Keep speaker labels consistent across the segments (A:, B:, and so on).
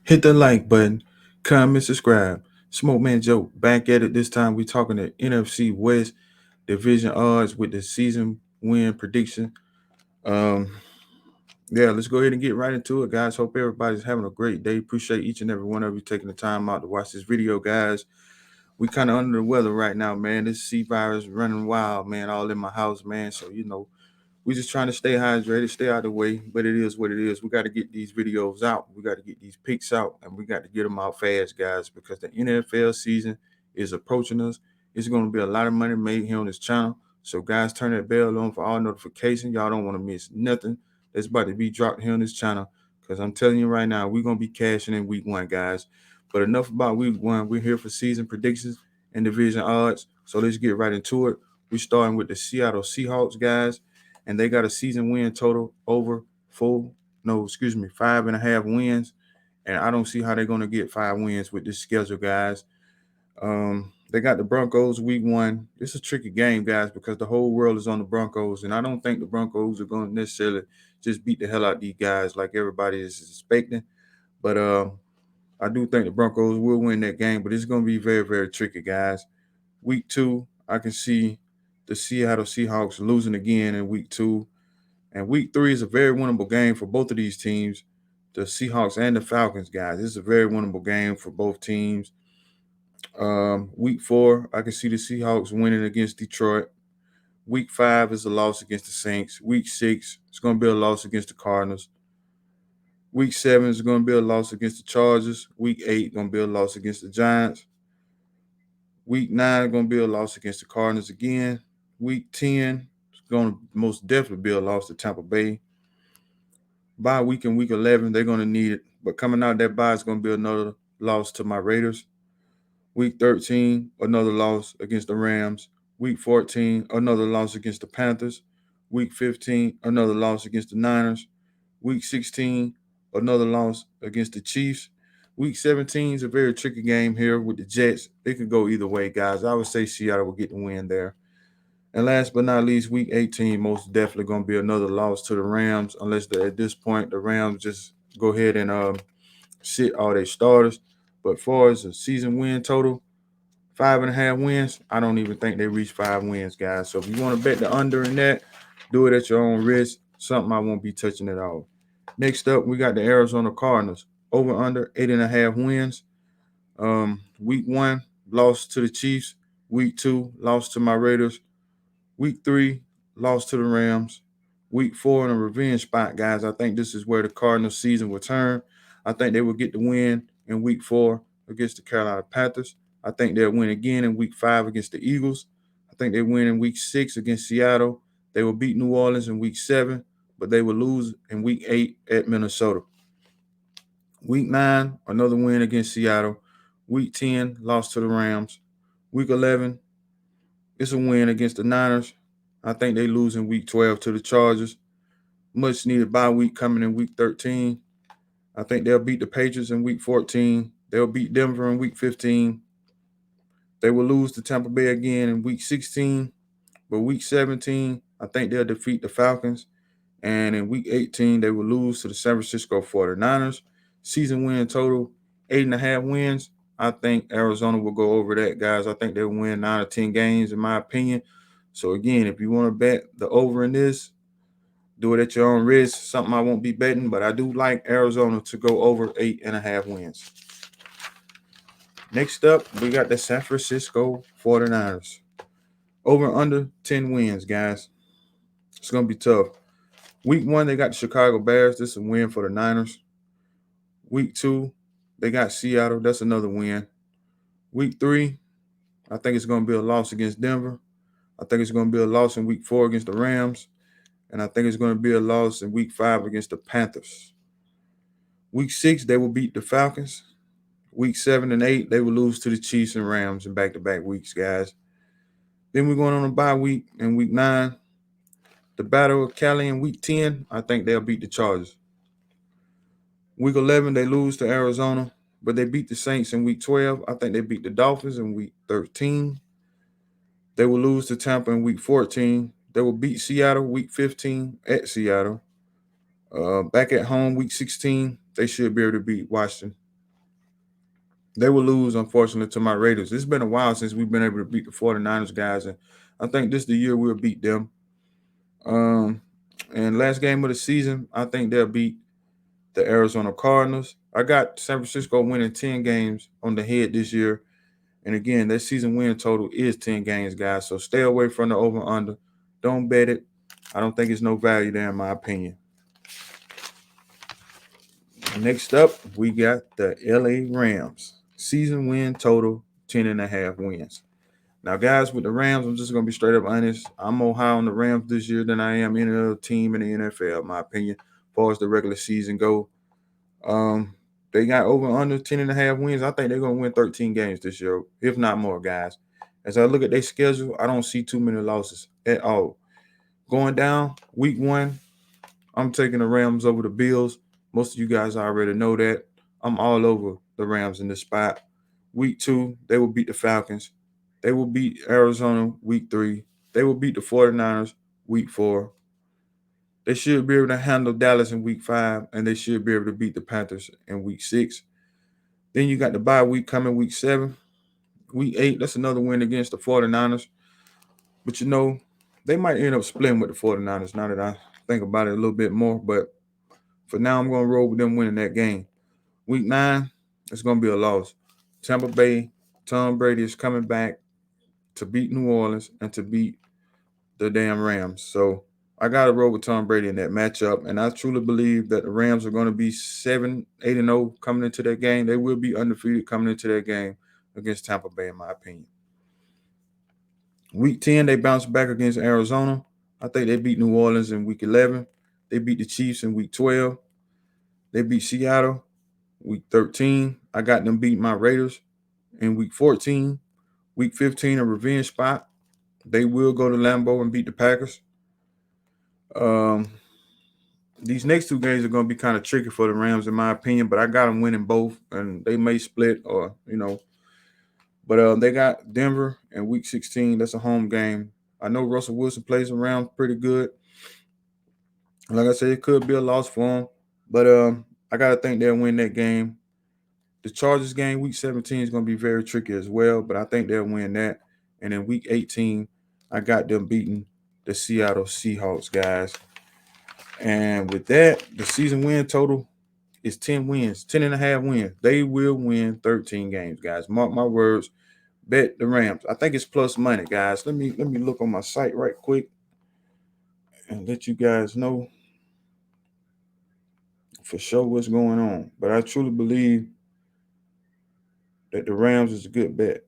A: Hit the like button, comment, subscribe. Smoke Man Joe back at it. This time we talking the NFC West division odds with the season win prediction. Um, yeah, let's go ahead and get right into it, guys. Hope everybody's having a great day. Appreciate each and every one of you taking the time out to watch this video, guys. We kind of under the weather right now, man. This C virus running wild, man. All in my house, man. So we just trying to stay hydrated, stay out of the way, but it is what it is. We got to get these videos out. We got to get these picks out, and we got to get them out fast, guys, because the NFL season is approaching us. It's going to be a lot of money made here on this channel. So, guys, turn that bell on for all notifications. Y'all don't want to miss nothing that's about to be dropped here on this channel, because I'm telling you right now, we're going to be cashing in week one, guys. But enough about week one. We're here for season predictions and division odds. So, let's get right into it. We're starting with the Seattle Seahawks, guys, and they got a season win total over no, excuse me, 5.5 wins. And I don't see how they're gonna get 5 wins with this schedule, guys. They got the Broncos week one. It's a tricky game, guys, because the whole world is on the Broncos, and I don't think the Broncos are going to necessarily just beat the hell out of these guys like everybody is expecting. But I do think the Broncos will win that game, but it's going to be very, very tricky, guys. Week two, I can see the Seattle Seahawks losing again in week two. And week three is a very winnable game for both of these teams, the Seahawks and the Falcons, guys. This is a very winnable game for both teams. Week four, I can see the Seahawks winning against Detroit. Week five is a loss against the Saints. Week six, it's going to be a loss against the Cardinals. Week seven is going to be a loss against the Chargers. Week eight, going to be a loss against the Giants. Week nine, going to be a loss against the Cardinals again. Week 10, it's going to most definitely be a loss to Tampa Bay. Bye week in week 11, they're going to need it. But coming out that bye is going to be another loss to my Raiders. Week 13, another loss against the Rams. Week 14, another loss against the Panthers. Week 15, another loss against the Niners. Week 16, another loss against the Chiefs. Week 17 is a very tricky game here with the Jets. It could go either way, guys. I would say Seattle will get the win there. And last but not least, week 18, most definitely going to be another loss to the Rams, unless at this point the Rams just go ahead and sit all their starters. But as far as the season win total, 5.5 wins, I don't even think they reach 5 wins, guys. So if you want to bet the under in that, do it at your own risk. Something I won't be touching at all. Next up, we got the Arizona Cardinals. Over under 8.5 wins. Week one, lost to the Chiefs. Week two, lost to my Raiders. Week three, lost to the Rams. Week four in a revenge spot, guys. I think this is where the Cardinals season will turn. I think they will get the win in week four against the Carolina Panthers. I think they'll win again in week five against the Eagles. I think they win in week six against Seattle. They will beat New Orleans in week seven, but they will lose in week eight at Minnesota. Week nine, another win against Seattle. Week 10, lost to the Rams. Week 11, it's a win against the Niners. I think they lose in week 12 to the Chargers. Much needed bye week coming in week 13. I think they'll beat the Patriots in week 14. They'll beat Denver in week 15. They will lose to Tampa Bay again in week 16. But week 17, I think they'll defeat the Falcons. And in week 18, they will lose to the San Francisco 49ers. Season win total, 8.5 wins. I think Arizona will go over that, guys. I think they'll win 9 or 10 games, in my opinion. So, again, if you want to bet the over in this, do it at your own risk. Something I won't be betting, but I do like Arizona to go over 8.5 wins. Next up, we got the San Francisco 49ers. Over under 10 wins, guys. It's going to be tough. Week one, they got the Chicago Bears. This is a win for the Niners. Week two, they got Seattle. That's another win. Week three, I think it's going to be a loss against Denver. I think it's going to be a loss in week four against the Rams. And I think it's going to be a loss in week five against the Panthers. Week six, they will beat the Falcons. Week 7 and 8, they will lose to the Chiefs and Rams in back-to-back weeks, guys. Then we're going on a bye week in week 9. The Battle of Cali in week 10, I think they'll beat the Chargers. Week 11, they lose to Arizona, but they beat the Saints in week 12. I think they beat the Dolphins in week 13. They will lose to Tampa in week 14. They will beat Seattle week 15 at Seattle. Back at home, week 16, they should be able to beat Washington. They will lose, unfortunately, to my Raiders. It's been a while since we've been able to beat the 49ers, guys, and I think this is the year we'll beat them. Um, and last game of the season, I think they'll beat the Arizona Cardinals. I got San Francisco winning 10 games on the head this year. And again, that season win total is 10 games, guys. So stay away from the over-under. Don't bet it. I don't think it's no value there, in my opinion. Next up, we got the LA Rams. Season win total, 10.5 wins. Now, guys, with the Rams, I'm just going to be straight up honest. I'm more high on the Rams this year than I am any other team in the NFL, in my opinion, as far as the regular season go. They got over under 10.5 wins. I think they're going to win 13 games this year, if not more, guys. As I look at their schedule, I don't see too many losses at all. Going down, week 1, I'm taking the Rams over the Bills. Most of you guys already know that. I'm all over the Rams in this spot. Week 2, they will beat the Falcons. They will beat Arizona week 3. They will beat the 49ers week 4. They should be able to handle Dallas in week 5, and they should be able to beat the Panthers in week 6. Then you got the bye week coming week 7. Week 8, that's another win against the 49ers. But they might end up splitting with the 49ers now that I think about it a little bit more. But for now, I'm going to roll with them winning that game. Week 9, it's going to be a loss. Tampa Bay, Tom Brady is coming back to beat New Orleans and to beat the damn Rams. So I got to roll with Tom Brady in that matchup. And I truly believe that the Rams are going to be 7-8-0 coming into that game. They will be undefeated coming into that game against Tampa Bay, in my opinion. Week 10, they bounced back against Arizona. I think they beat New Orleans in week 11. They beat the Chiefs in week 12. They beat Seattle week 13. I got them beat my Raiders in week 14. Week 15, a revenge spot. They will go to Lambeau and beat the Packers. These next 2 games are going to be kind of tricky for the Rams, in my opinion, but I got them winning both, and they may split or. But they got Denver in week 16. That's a home game. I know Russell Wilson plays around pretty good. Like I said, it could be a loss for him, but I got to think they'll win that game. The Chargers game, week 17, is going to be very tricky as well, but I think they'll win that. And in week 18, I got them beating the Seattle Seahawks, guys. And with that, the season win total is 10 wins, 10.5 wins. They will win 13 games, guys. Mark my words. Bet the Rams. I think it's plus money, guys. Let me look on my site right quick and let you guys know for sure what's going on. But I truly believe that the Rams is a good bet.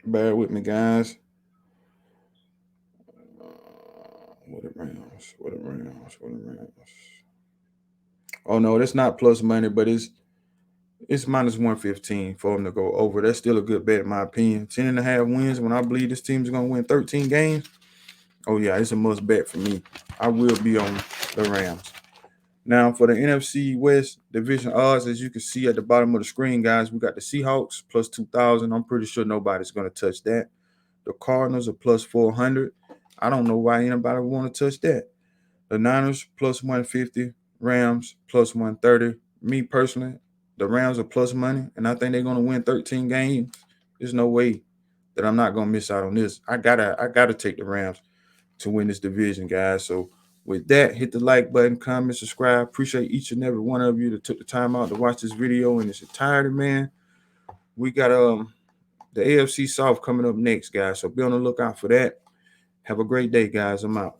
A: Bear with me, guys. What the Rams? Oh no, that's not plus money, but it's minus 115 for them to go over. That's still a good bet in my opinion. 10.5 wins when I believe this team is gonna win 13 games. Oh yeah, it's a must bet for me. I will be on the Rams. Now for the NFC West division odds, as you can see at the bottom of the screen, guys, we got the Seahawks plus 2,000. I'm pretty sure nobody's gonna touch that. The Cardinals are plus 400. I don't know why anybody would want to touch that. The Niners plus 150. Rams plus 130. Me personally, the Rams are plus money, and I think they're gonna win 13 games. There's no way that I'm not gonna miss out on this. I gotta take the Rams to win this division, guys. So with that, hit the like button, comment, subscribe. Appreciate each and every one of you that took the time out to watch this video in its entirety, man. We got the AFC South coming up next, guys. So be on the lookout for that. Have a great day, guys. I'm out.